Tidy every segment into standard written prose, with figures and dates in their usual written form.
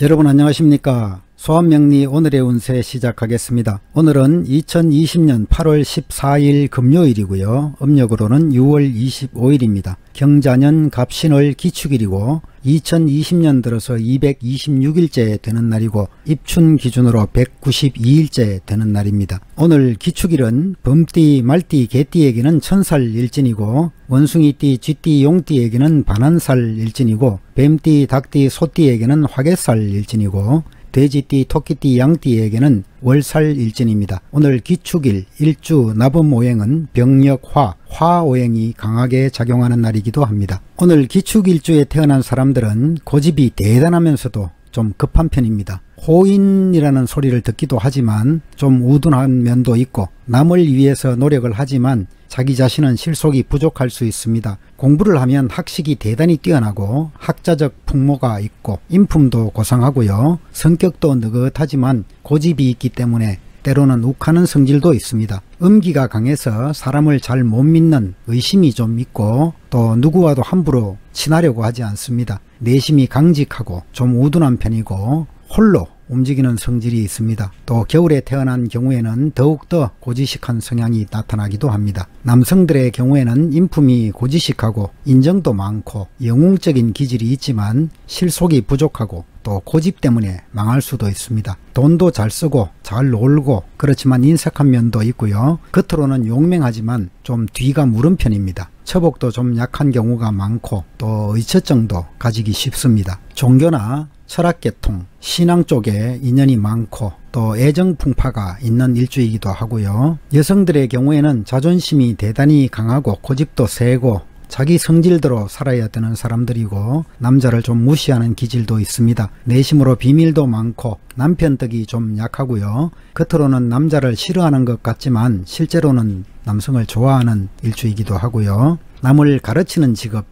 여러분 안녕하십니까. 소환명리 오늘의 운세 시작하겠습니다. 오늘은 2020년 8월 14일 금요일이고요. 음력으로는 6월 25일입니다. 경자년 갑신월 기축일이고 2020년 들어서 226일째 되는 날이고 입춘 기준으로 192일째 되는 날입니다. 오늘 기축일은 범띠, 말띠, 개띠에게는 천살 일진이고 원숭이띠, 쥐띠, 용띠에게는 반한살 일진이고 뱀띠, 닭띠, 소띠에게는 화개살 일진이고 돼지띠, 토끼띠, 양띠에게는 월살 일진입니다. 오늘 기축일, 일주, 나범오행은 병력 화오행이 강하게 작용하는 날이기도 합니다. 오늘 기축일주에 태어난 사람들은 고집이 대단하면서도 좀 급한 편입니다. 호인이라는 소리를 듣기도 하지만 좀 우둔한 면도 있고 남을 위해서 노력을 하지만 자기 자신은 실속이 부족할 수 있습니다. 공부를 하면 학식이 대단히 뛰어나고 학자적 풍모가 있고 인품도 고상하고요. 성격도 느긋하지만 고집이 있기 때문에 때로는 욱하는 성질도 있습니다. 음기가 강해서 사람을 잘 못 믿는 의심이 좀 있고 또 누구와도 함부로 친하려고 하지 않습니다. 내심이 강직하고 좀 우둔한 편이고 홀로 움직이는 성질이 있습니다. 또 겨울에 태어난 경우에는 더욱더 고지식한 성향이 나타나기도 합니다. 남성들의 경우에는 인품이 고지식하고 인정도 많고 영웅적인 기질이 있지만 실속이 부족하고 또 고집 때문에 망할 수도 있습니다. 돈도 잘 쓰고 잘 놀고 그렇지만 인색한 면도 있고요. 겉으로는 용맹하지만 좀 뒤가 무른 편입니다. 처복도 좀 약한 경우가 많고 또 의처증도 가지기 쉽습니다. 종교나 철학계통, 신앙 쪽에 인연이 많고 또 애정풍파가 있는 일주이기도 하고요. 여성들의 경우에는 자존심이 대단히 강하고 고집도 세고 자기 성질대로 살아야 되는 사람들이고 남자를 좀 무시하는 기질도 있습니다. 내심으로 비밀도 많고 남편 덕이 좀 약하고요. 겉으로는 남자를 싫어하는 것 같지만 실제로는 남성을 좋아하는 일주이기도 하고요. 남을 가르치는 직업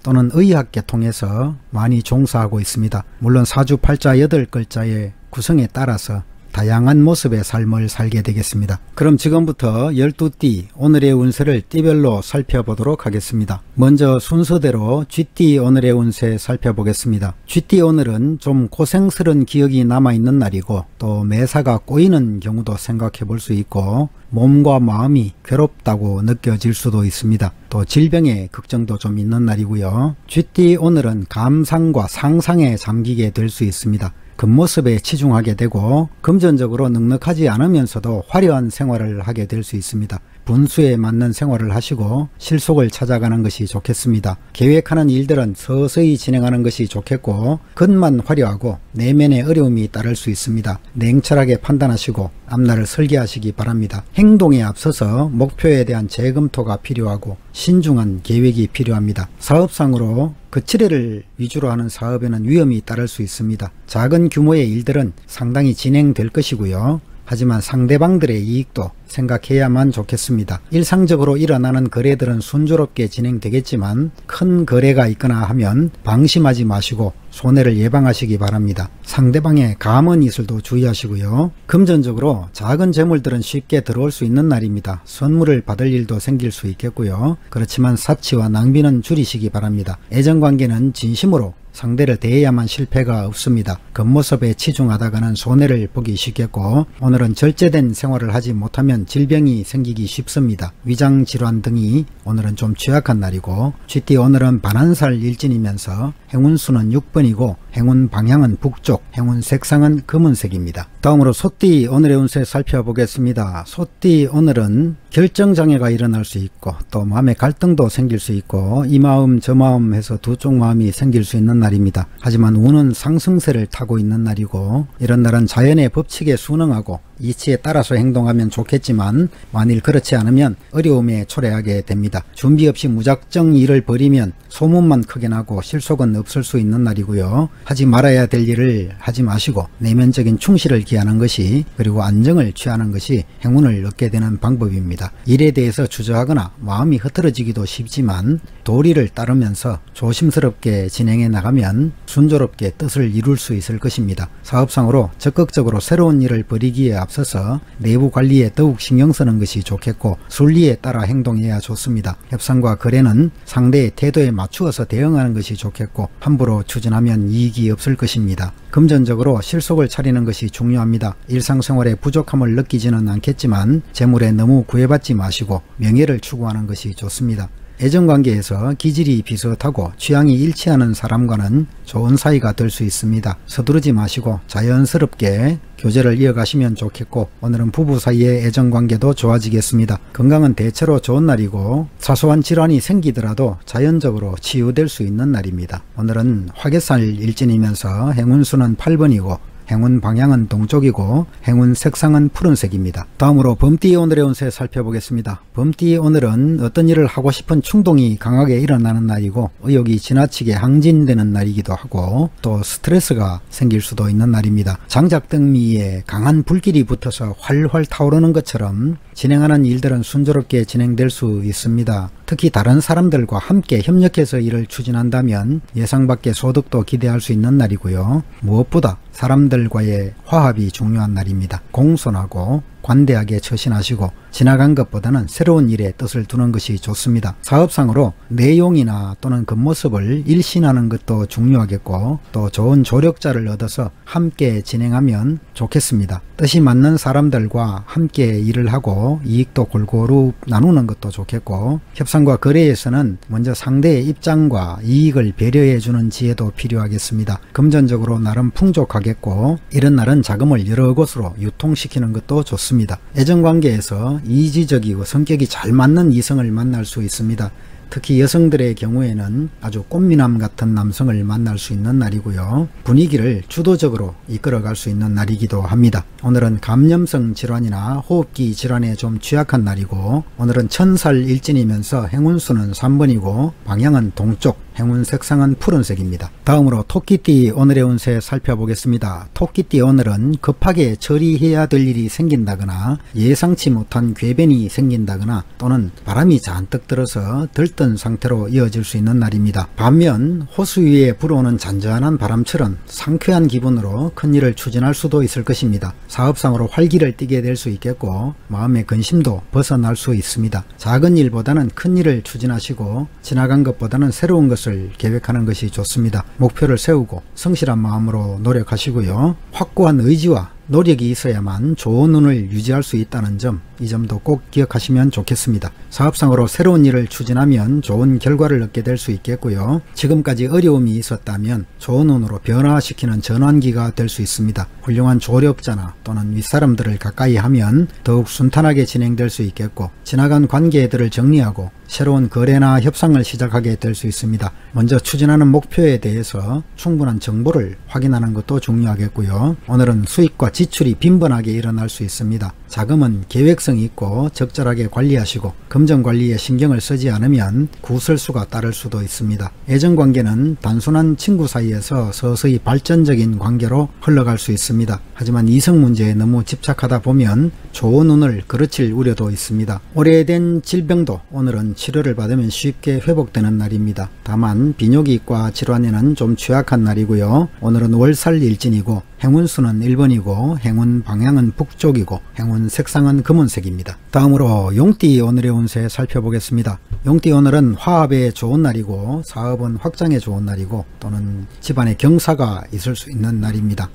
또는 의학계통에서 많이 종사하고 있습니다. 물론 사주팔자 8글자의 구성에 따라서 다양한 모습의 삶을 살게 되겠습니다. 그럼 지금부터 12띠 오늘의 운세를 띠별로 살펴보도록 하겠습니다. 먼저 순서대로 쥐띠 오늘의 운세 살펴보겠습니다. 쥐띠 오늘은 좀 고생스러운 기억이 남아있는 날이고 또 매사가 꼬이는 경우도 생각해 볼 수 있고 몸과 마음이 괴롭다고 느껴질 수도 있습니다. 또 질병의 걱정도 좀 있는 날이고요. 쥐띠 오늘은 감상과 상상에 잠기게 될 수 있습니다. 겉모습에 치중하게 되고 금전적으로 넉넉하지 않으면서도 화려한 생활을 하게 될 수 있습니다. 분수에 맞는 생활을 하시고 실속을 찾아가는 것이 좋겠습니다. 계획하는 일들은 서서히 진행하는 것이 좋겠고 겉만 화려하고 내면의 어려움이 따를 수 있습니다. 냉철하게 판단하시고 앞날을 설계하시기 바랍니다. 행동에 앞서서 목표에 대한 재검토가 필요하고 신중한 계획이 필요합니다. 사업상으로 거치대를 위주로 하는 사업에는 위험이 따를 수 있습니다. 작은 규모의 일들은 상당히 진행될 것이고요. 하지만 상대방들의 이익도 생각해야만 좋겠습니다. 일상적으로 일어나는 거래들은 순조롭게 진행되겠지만 큰 거래가 있거나 하면 방심하지 마시고 손해를 예방하시기 바랍니다. 상대방의 감언 이술도 주의하시고요. 금전적으로 작은 재물들은 쉽게 들어올 수 있는 날입니다. 선물을 받을 일도 생길 수 있겠고요. 그렇지만 사치와 낭비는 줄이시기 바랍니다. 애정관계는 진심으로 상대를 대해야만 실패가 없습니다. 겉모습에 치중하다가는 손해를 보기 쉽겠고 오늘은 절제된 생활을 하지 못하면 질병이 생기기 쉽습니다. 위장질환 등이 오늘은 좀 취약한 날이고 쥐띠 오늘은 반한살 일진이면서 행운수는 6번이고 행운 방향은 북쪽, 행운 색상은 검은색입니다. 다음으로 소띠 오늘의 운세 살펴보겠습니다. 소띠 오늘은 결정장애가 일어날 수 있고 또 마음의 갈등도 생길 수 있고 이 마음 저 마음 해서 두 쪽 마음이 생길 수 있는 날입니다. 하지만 운은 상승세를 타고 있는 날이고 이런 날은 자연의 법칙에 순응하고 이치에 따라서 행동하면 좋겠지만 만일 그렇지 않으면 어려움에 초래하게 됩니다. 준비 없이 무작정 일을 벌이면 소문만 크게 나고 실속은 없을 수 있는 날이고요. 하지 말아야 될 일을 하지 마시고 내면적인 충실을 기하는 것이, 그리고 안정을 취하는 것이 행운을 얻게 되는 방법입니다. 일에 대해서 주저하거나 마음이 흐트러지기도 쉽지만 도리를 따르면서 조심스럽게 진행해 나가면 순조롭게 뜻을 이룰 수 있을 것입니다. 사업상으로 적극적으로 새로운 일을 벌이기에 앞서서 내부 관리에 더욱 신경 쓰는 것이 좋겠고, 순리에 따라 행동해야 좋습니다. 협상과 거래는 상대의 태도에 맞추어서 대응하는 것이 좋겠고, 함부로 추진하면 이익이 없을 것입니다. 금전적으로 실속을 차리는 것이 중요합니다. 일상생활에 부족함을 느끼지는 않겠지만 재물에 너무 구애받지 마시고 명예를 추구하는 것이 좋습니다. 애정관계에서 기질이 비슷하고 취향이 일치하는 사람과는 좋은 사이가 될 수 있습니다. 서두르지 마시고 자연스럽게 교제를 이어가시면 좋겠고, 오늘은 부부 사이의 애정관계도 좋아지겠습니다. 건강은 대체로 좋은 날이고 사소한 질환이 생기더라도 자연적으로 치유될 수 있는 날입니다. 오늘은 화개살 일진이면서 행운수는 8번이고 행운 방향은 동쪽이고 행운 색상은 푸른색입니다. 다음으로 범띠 오늘의 운세 살펴보겠습니다. 범띠 오늘은 어떤 일을 하고 싶은 충동이 강하게 일어나는 날이고 의욕이 지나치게 항진되는 날이기도 하고 또 스트레스가 생길 수도 있는 날입니다. 장작등 위에 강한 불길이 붙어서 활활 타오르는 것처럼 진행하는 일들은 순조롭게 진행될 수 있습니다. 특히 다른 사람들과 함께 협력해서 일을 추진한다면 예상 밖의 소득도 기대할 수 있는 날이고요. 무엇보다 사람들과의 화합이 중요한 날입니다. 공손하고 관대하게 처신하시고 지나간 것보다는 새로운 일에 뜻을 두는 것이 좋습니다. 사업상으로 내용이나 또는 겉모습을 일신하는 것도 중요하겠고 또 좋은 조력자를 얻어서 함께 진행하면 좋겠습니다. 뜻이 맞는 사람들과 함께 일을 하고 이익도 골고루 나누는 것도 좋겠고, 협상과 거래에서는 먼저 상대의 입장과 이익을 배려해 주는 지혜도 필요하겠습니다. 금전적으로 나름 풍족하겠고 이런 날은 자금을 여러 곳으로 유통시키는 것도 좋습니다. 애정관계에서 이지적이고 성격이 잘 맞는 이성을 만날 수 있습니다. 특히 여성들의 경우에는 아주 꽃미남 같은 남성을 만날 수 있는 날이고요. 분위기를 주도적으로 이끌어갈 수 있는 날이기도 합니다. 오늘은 감염성 질환이나 호흡기 질환에 좀 취약한 날이고, 오늘은 천살 일진이면서 행운수는 3번이고 방향은 동쪽, 행운 색상은 푸른색입니다. 다음으로 토끼띠 오늘의 운세 살펴보겠습니다. 토끼띠 오늘은 급하게 처리해야 될 일이 생긴다거나 예상치 못한 궤변이 생긴다거나 또는 바람이 잔뜩 들어서 들뜬 상태로 이어질 수 있는 날입니다. 반면 호수 위에 불어오는 잔잔한 바람처럼 상쾌한 기분으로 큰 일을 추진할 수도 있을 것입니다. 사업상으로 활기를 띠게 될 수 있겠고 마음의 근심도 벗어날 수 있습니다. 작은 일보다는 큰 일을 추진하시고 지나간 것보다는 새로운 것을 계획하는 것이 좋습니다. 목표를 세우고 성실한 마음으로 노력하시고요. 확고한 의지와 노력이 있어야만 좋은 운을 유지할 수 있다는 점, 이 점도 꼭 기억하시면 좋겠습니다. 사업상으로 새로운 일을 추진하면 좋은 결과를 얻게 될 수 있겠고요. 지금까지 어려움이 있었다면 좋은 운으로 변화시키는 전환기가 될 수 있습니다. 훌륭한 조력자나 또는 윗사람들을 가까이 하면 더욱 순탄하게 진행될 수 있겠고 지나간 관계들을 정리하고 새로운 거래나 협상을 시작하게 될 수 있습니다. 먼저 추진하는 목표에 대해서 충분한 정보를 확인하는 것도 중요하겠고요. 오늘은 수익과 지출이 빈번하게 일어날 수 있습니다. 자금은 계획성이 있고 적절하게 관리하시고 금전관리에 신경을 쓰지 않으면 구설수가 따를 수도 있습니다. 애정관계는 단순한 친구 사이에서 서서히 발전적인 관계로 흘러갈 수 있습니다. 하지만 이성 문제에 너무 집착하다 보면 좋은 운을 그르칠 우려도 있습니다. 오래된 질병도 오늘은 치료를 받으면 쉽게 회복되는 날입니다. 다만 비뇨기과 질환에는 좀 취약한 날이고요. 오늘은 월살 일진이고 행운수는 1번이고 행운 방향은 북쪽이고 행운 색상은 검은색입니다. 다음으로 용띠 오늘의 운세 살펴보겠습니다. 용띠 오늘은 화합에 좋은 날이고 사업은 확장에 좋은 날이고 또는 집안에 경사가 있을 수 있는 날입니다.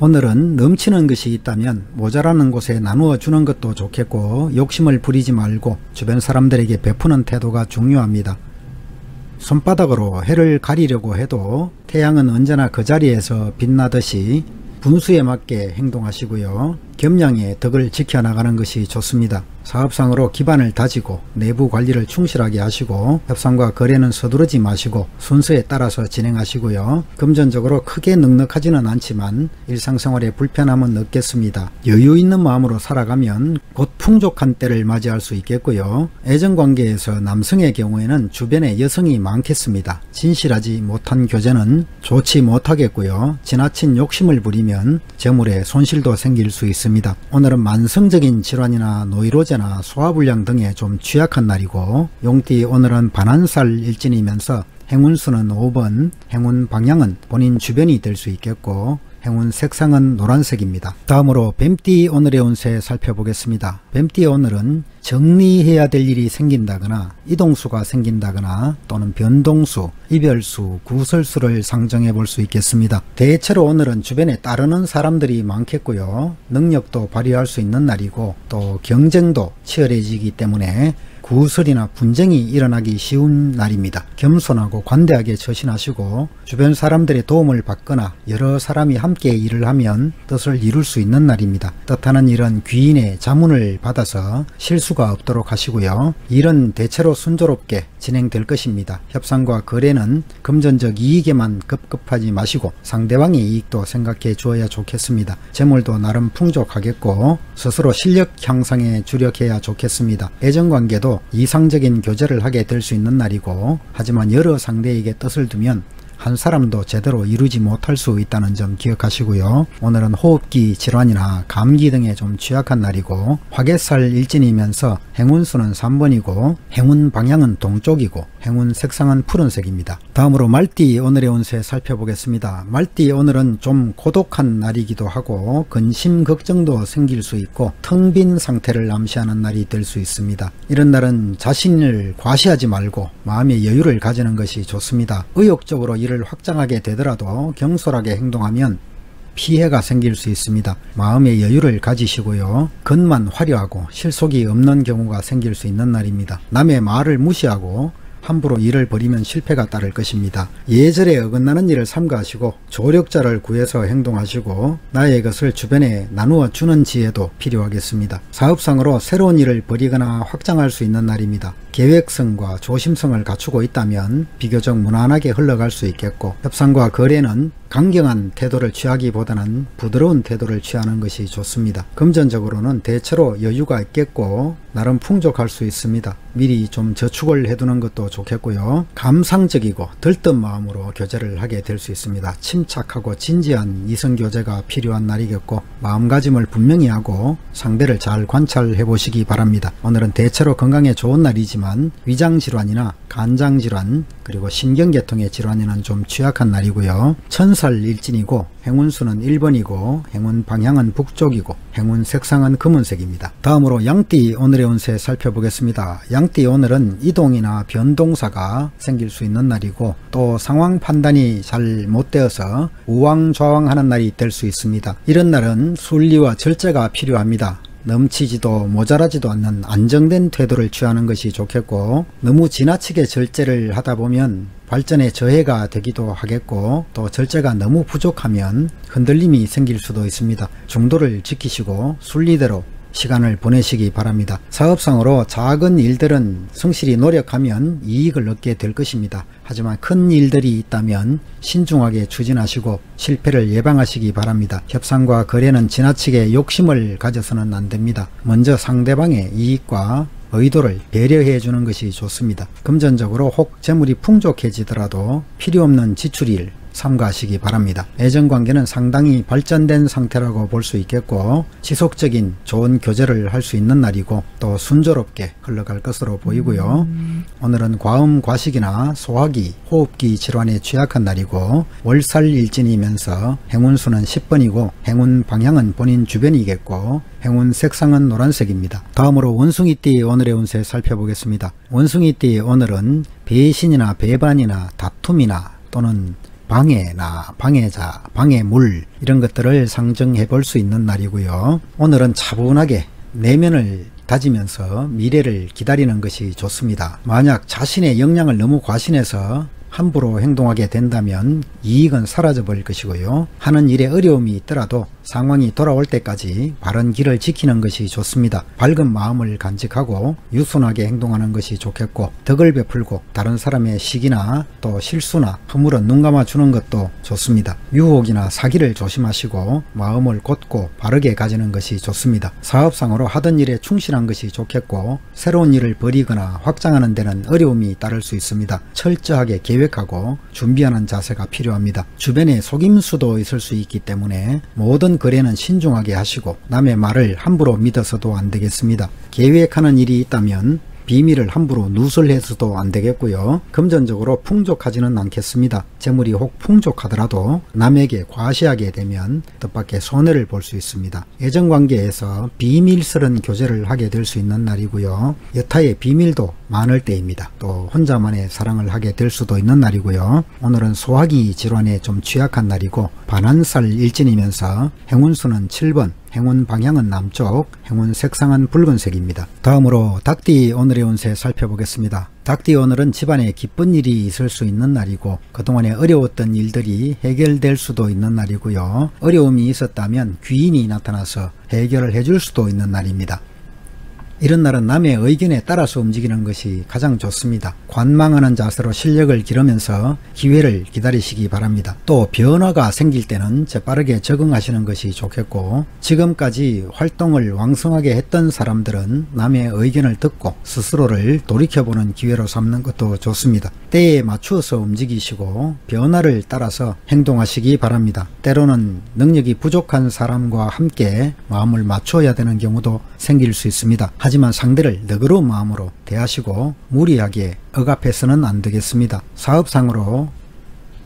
오늘은 넘치는 것이 있다면 모자라는 곳에 나누어 주는 것도 좋겠고 욕심을 부리지 말고 주변 사람들에게 베푸는 태도가 중요합니다. 손바닥으로 해를 가리려고 해도 태양은 언제나 그 자리에서 빛나듯이 분수에 맞게 행동하시고요. 겸양의 덕을 지켜나가는 것이 좋습니다. 사업상으로 기반을 다지고 내부 관리를 충실하게 하시고 협상과 거래는 서두르지 마시고 순서에 따라서 진행하시고요. 금전적으로 크게 넉넉하지는 않지만 일상생활에 불편함은 없겠습니다. 여유 있는 마음으로 살아가면 곧 풍족한 때를 맞이할 수 있겠고요. 애정관계에서 남성의 경우에는 주변에 여성이 많겠습니다. 진실하지 못한 교제는 좋지 못하겠고요. 지나친 욕심을 부리면 재물에 손실도 생길 수 있습니다. 오늘은 만성적인 질환이나 노이로제 소화불량 등에 좀 취약한 날이고 용띠 오늘은 반한살 일진이면서 행운수는 5번, 행운 방향은 본인 주변이 될 수 있겠고 행운 색상은 노란색입니다. 다음으로 뱀띠 오늘의 운세 살펴보겠습니다. 뱀띠 오늘은 정리해야 될 일이 생긴다거나 이동수가 생긴다거나 또는 변동수, 이별수, 구설수를 상정해 볼 수 있겠습니다. 대체로 오늘은 주변에 따르는 사람들이 많겠고요. 능력도 발휘할 수 있는 날이고 또 경쟁도 치열해지기 때문에 구설이나 분쟁이 일어나기 쉬운 날입니다. 겸손하고 관대하게 처신하시고 주변 사람들의 도움을 받거나 여러 사람이 함께 일을 하면 뜻을 이룰 수 있는 날입니다. 뜻하는 일은 귀인의 자문을 받아서 실수가 없도록 하시고요. 일은 대체로 순조롭게 진행될 것입니다. 협상과 거래는 금전적 이익에만 급급하지 마시고 상대방의 이익도 생각해 주어야 좋겠습니다. 재물도 나름 풍족하겠고 스스로 실력 향상에 주력해야 좋겠습니다. 애정관계도 이상적인 교제를 하게 될 수 있는 날이고 하지만 여러 상대에게 뜻을 두면 한 사람도 제대로 이루지 못할 수 있다는 점 기억하시고요. 오늘은 호흡기 질환이나 감기 등에 좀 취약한 날이고 화개살 일진이면서 행운수는 3번이고 행운 방향은 동쪽이고 행운 색상은 푸른색입니다. 다음으로 말띠 오늘의 운세 살펴보겠습니다. 말띠 오늘은 좀 고독한 날이기도 하고 근심 걱정도 생길 수 있고 텅 빈 상태를 암시하는 날이 될 수 있습니다. 이런 날은 자신을 과시하지 말고 마음의 여유를 가지는 것이 좋습니다. 의욕적으로 일을 확장하게 되더라도 경솔하게 행동하면 피해가 생길 수 있습니다. 마음의 여유를 가지시고요. 겉만 화려하고 실속이 없는 경우가 생길 수 있는 날입니다. 남의 말을 무시하고 함부로 일을 벌이면 실패가 따를 것입니다. 예절에 어긋나는 일을 삼가하시고 조력자를 구해서 행동하시고 나의 것을 주변에 나누어 주는 지혜도 필요하겠습니다. 사업상으로 새로운 일을 벌이거나 확장할 수 있는 날입니다. 계획성과 조심성을 갖추고 있다면 비교적 무난하게 흘러갈 수 있겠고 협상과 거래는 강경한 태도를 취하기보다는 부드러운 태도를 취하는 것이 좋습니다. 금전적으로는 대체로 여유가 있겠고 나름 풍족할 수 있습니다. 미리 좀 저축을 해두는 것도 좋겠고요. 감상적이고 들뜬 마음으로 교제를 하게 될 수 있습니다. 침착하고 진지한 이성교제가 필요한 날이겠고 마음가짐을 분명히 하고 상대를 잘 관찰해 보시기 바랍니다. 오늘은 대체로 건강에 좋은 날이지만 위장질환이나 간장질환 그리고 신경계통의 질환에는 좀 취약한 날이고요. 천살 일진이고 행운수는 1번이고 행운 방향은 북쪽이고 행운 색상은 검은색입니다. 다음으로 양띠 오늘의 운세 살펴보겠습니다. 양띠 오늘은 이동이나 변동사가 생길 수 있는 날이고 또 상황 판단이 잘 못 되어서 우왕좌왕하는 날이 될 수 있습니다. 이런 날은 순리와 절제가 필요합니다. 넘치지도 모자라지도 않는 안정된 태도를 취하는 것이 좋겠고 너무 지나치게 절제를 하다 보면 발전에 저해가 되기도 하겠고 또 절제가 너무 부족하면 흔들림이 생길 수도 있습니다. 중도를 지키시고 순리대로 시간을 보내시기 바랍니다. 사업상으로 작은 일들은 성실히 노력하면 이익을 얻게 될 것입니다. 하지만 큰 일들이 있다면 신중하게 추진하시고 실패를 예방하시기 바랍니다. 협상과 거래는 지나치게 욕심을 가져서는 안 됩니다. 먼저 상대방의 이익과 의도를 배려해 주는 것이 좋습니다. 금전적으로 혹 재물이 풍족해지더라도 필요없는 지출일 삼가하시기 바랍니다. 애정관계는 상당히 발전된 상태라고 볼 수 있겠고 지속적인 좋은 교제를 할 수 있는 날이고 또 순조롭게 흘러갈 것으로 보이고요. 오늘은 과음 과식이나 소화기, 호흡기 질환에 취약한 날이고 월살일진이면서 행운수는 10번이고 행운 방향은 본인 주변이겠고 행운 색상은 노란색입니다. 다음으로 원숭이띠 오늘의 운세 살펴보겠습니다. 원숭이띠 오늘은 배신이나 배반이나 다툼이나 또는 방해나 방해자, 방해물 이런 것들을 상정해 볼 수 있는 날이고요. 오늘은 차분하게 내면을 다지면서 미래를 기다리는 것이 좋습니다. 만약 자신의 역량을 너무 과신해서 함부로 행동하게 된다면 이익은 사라져 버릴 것이고요. 하는 일에 어려움이 있더라도 상황이 돌아올 때까지 바른 길을 지키는 것이 좋습니다. 밝은 마음을 간직하고 유순하게 행동하는 것이 좋겠고, 덕을 베풀고 다른 사람의 시기나 또 실수나 허물은 눈 감아주는 것도 좋습니다. 유혹이나 사기를 조심하시고 마음을 곧고 바르게 가지는 것이 좋습니다. 사업상으로 하던 일에 충실한 것이 좋겠고, 새로운 일을 벌이거나 확장하는 데는 어려움이 따를 수 있습니다. 철저하게 계획하고 준비하는 자세가 필요합니다. 주변에 속임수도 있을 수 있기 때문에 모든 거래는 신중하게 하시고 남의 말을 함부로 믿어서도 안 되겠습니다. 계획하는 일이 있다면 비밀을 함부로 누설해서도 안 되겠고요. 금전적으로 풍족하지는 않겠습니다. 재물이 혹 풍족하더라도 남에게 과시하게 되면 뜻밖의 손해를 볼 수 있습니다. 애정관계에서 비밀스런 교제를 하게 될 수 있는 날이고요. 여타의 비밀도 많을 때입니다. 또 혼자만의 사랑을 하게 될 수도 있는 날이고요. 오늘은 소화기 질환에 좀 취약한 날이고 반환살 일진이면서 행운수는 7번, 행운 방향은 남쪽, 행운 색상은 붉은색입니다. 다음으로 닭띠 오늘의 운세 살펴보겠습니다. 닭띠 오늘은 집안에 기쁜 일이 있을 수 있는 날이고, 그동안에 어려웠던 일들이 해결될 수도 있는 날이고요. 어려움이 있었다면 귀인이 나타나서 해결을 해줄 수도 있는 날입니다. 이런 날은 남의 의견에 따라서 움직이는 것이 가장 좋습니다. 관망하는 자세로 실력을 기르면서 기회를 기다리시기 바랍니다. 또 변화가 생길 때는 재빠르게 적응하시는 것이 좋겠고, 지금까지 활동을 왕성하게 했던 사람들은 남의 의견을 듣고 스스로를 돌이켜보는 기회로 삼는 것도 좋습니다. 때에 맞추어서 움직이시고 변화를 따라서 행동하시기 바랍니다. 때로는 능력이 부족한 사람과 함께 마음을 맞춰야 되는 경우도 생길 수 있습니다. 하지만 상대를 너그러운 마음으로 대하시고 무리하게 억압해서는 안 되겠습니다. 사업상으로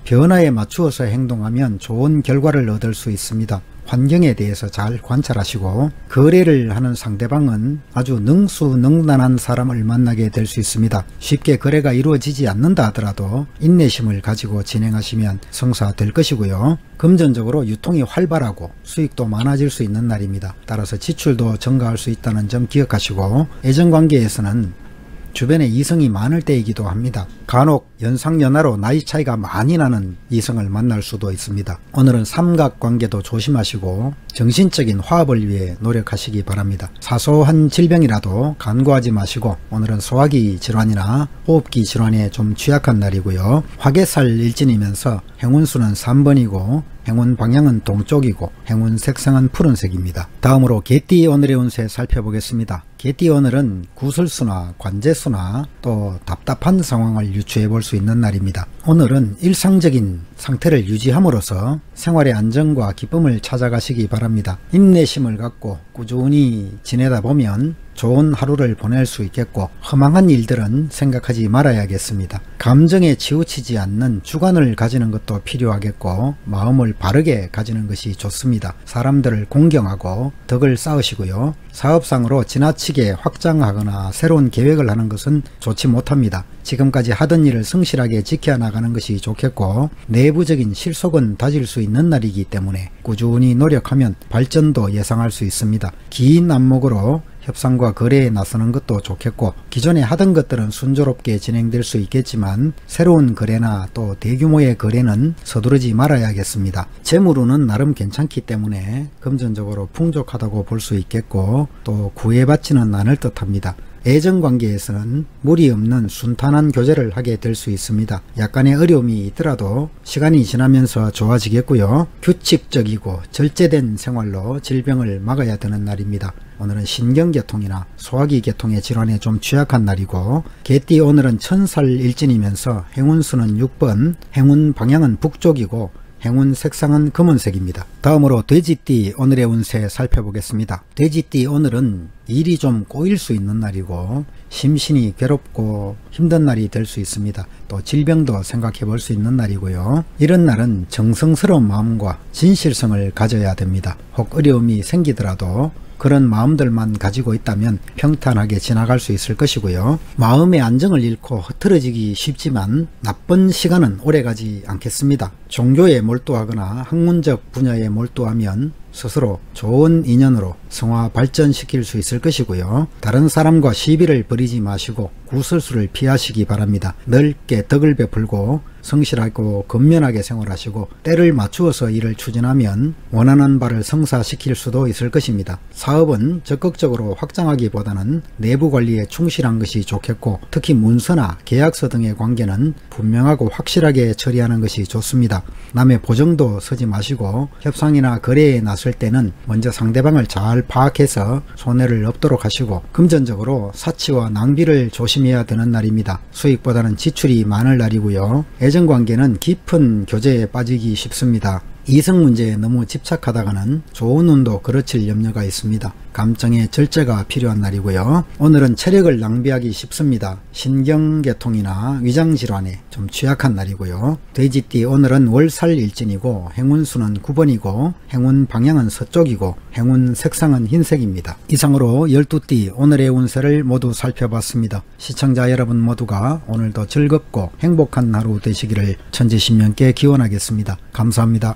변화에 맞추어서 행동하면 좋은 결과를 얻을 수 있습니다. 환경에 대해서 잘 관찰하시고, 거래를 하는 상대방은 아주 능수능란한 사람을 만나게 될 수 있습니다. 쉽게 거래가 이루어지지 않는다 하더라도 인내심을 가지고 진행하시면 성사될 것이고요. 금전적으로 유통이 활발하고 수익도 많아질 수 있는 날입니다. 따라서 지출도 증가할 수 있다는 점 기억하시고, 애정관계에서는 주변에 이성이 많을 때이기도 합니다. 간혹 연상연하로 나이 차이가 많이 나는 이성을 만날 수도 있습니다. 오늘은 삼각관계도 조심하시고 정신적인 화합을 위해 노력하시기 바랍니다. 사소한 질병이라도 간과하지 마시고, 오늘은 소화기 질환이나 호흡기 질환에 좀 취약한 날이고요. 화개살 일진이면서 행운수는 3번이고 행운 방향은 동쪽이고 행운 색상은 푸른색입니다. 다음으로 개띠 오늘의 운세 살펴보겠습니다. 개띠 오늘은 구설수나 관제수나 또 답답한 상황을 유추해 볼 수 있는 날입니다. 오늘은 일상적인 상태를 유지함으로써 생활의 안정과 기쁨을 찾아가시기 바랍니다. 인내심을 갖고 꾸준히 지내다 보면 좋은 하루를 보낼 수 있겠고, 허망한 일들은 생각하지 말아야겠습니다. 감정에 치우치지 않는 주관을 가지는 것도 필요하겠고, 마음을 바르게 가지는 것이 좋습니다. 사람들을 공경하고 덕을 쌓으시고요. 사업상으로 지나치게 확장하거나 새로운 계획을 하는 것은 좋지 못합니다. 지금까지 하던 일을 성실하게 지켜나가는 것이 좋겠고, 내부적인 실속은 다질 수 있는 날이기 때문에 꾸준히 노력하면 발전도 예상할 수 있습니다. 긴 안목으로 협상과 거래에 나서는 것도 좋겠고, 기존에 하던 것들은 순조롭게 진행될 수 있겠지만 새로운 거래나 또 대규모의 거래는 서두르지 말아야겠습니다. 재물운은 나름 괜찮기 때문에 금전적으로 풍족하다고 볼 수 있겠고, 또 구애받지는 않을 듯합니다. 애정관계에서는 무리 없는 순탄한 교제를 하게 될 수 있습니다. 약간의 어려움이 있더라도 시간이 지나면서 좋아지겠고요. 규칙적이고 절제된 생활로 질병을 막아야 되는 날입니다. 오늘은 신경계통이나 소화기 계통의 질환에 좀 취약한 날이고, 개띠 오늘은 천살 일진이면서 행운수는 6번, 행운 방향은 북쪽이고 행운 색상은 검은색입니다. 다음으로 돼지띠 오늘의 운세 살펴보겠습니다. 돼지띠 오늘은 일이 좀 꼬일 수 있는 날이고 심신이 괴롭고 힘든 날이 될 수 있습니다. 또 질병도 생각해 볼 수 있는 날이고요. 이런 날은 정성스러운 마음과 진실성을 가져야 됩니다. 혹 어려움이 생기더라도 그런 마음들만 가지고 있다면 평탄하게 지나갈 수 있을 것이고요. 마음의 안정을 잃고 흐트러지기 쉽지만 나쁜 시간은 오래가지 않겠습니다. 종교에 몰두하거나 학문적 분야에 몰두하면 스스로 좋은 인연으로 성화 발전시킬 수 있을 것이고요. 다른 사람과 시비를 벌이지 마시고 구설수를 피하시기 바랍니다. 넓게 덕을 베풀고 성실하고 근면하게 생활하시고 때를 맞추어서 일을 추진하면 원하는 바를 성사시킬 수도 있을 것입니다. 사업은 적극적으로 확장하기보다는 내부 관리에 충실한 것이 좋겠고, 특히 문서나 계약서 등의 관계는 분명하고 확실하게 처리하는 것이 좋습니다. 남의 보증도 서지 마시고 협상이나 거래에 나설 때는 먼저 상대방을 잘 파악해서 손해를 없도록 하시고, 금전적으로 사치와 낭비를 조심해야 되는 날입니다. 수익보다는 지출이 많을 날이고요. 애정관계는 깊은 교제에 빠지기 쉽습니다. 이성 문제에 너무 집착하다가는 좋은 운도 그르칠 염려가 있습니다. 감정의 절제가 필요한 날이고요. 오늘은 체력을 낭비하기 쉽습니다. 신경계통이나 위장질환에 좀 취약한 날이고요. 돼지띠 오늘은 월살일진이고 행운수는 9번이고 행운 방향은 서쪽이고 행운 색상은 흰색입니다. 이상으로 12띠 오늘의 운세를 모두 살펴봤습니다. 시청자 여러분 모두가 오늘도 즐겁고 행복한 하루 되시기를 천지신명께 기원하겠습니다. 감사합니다.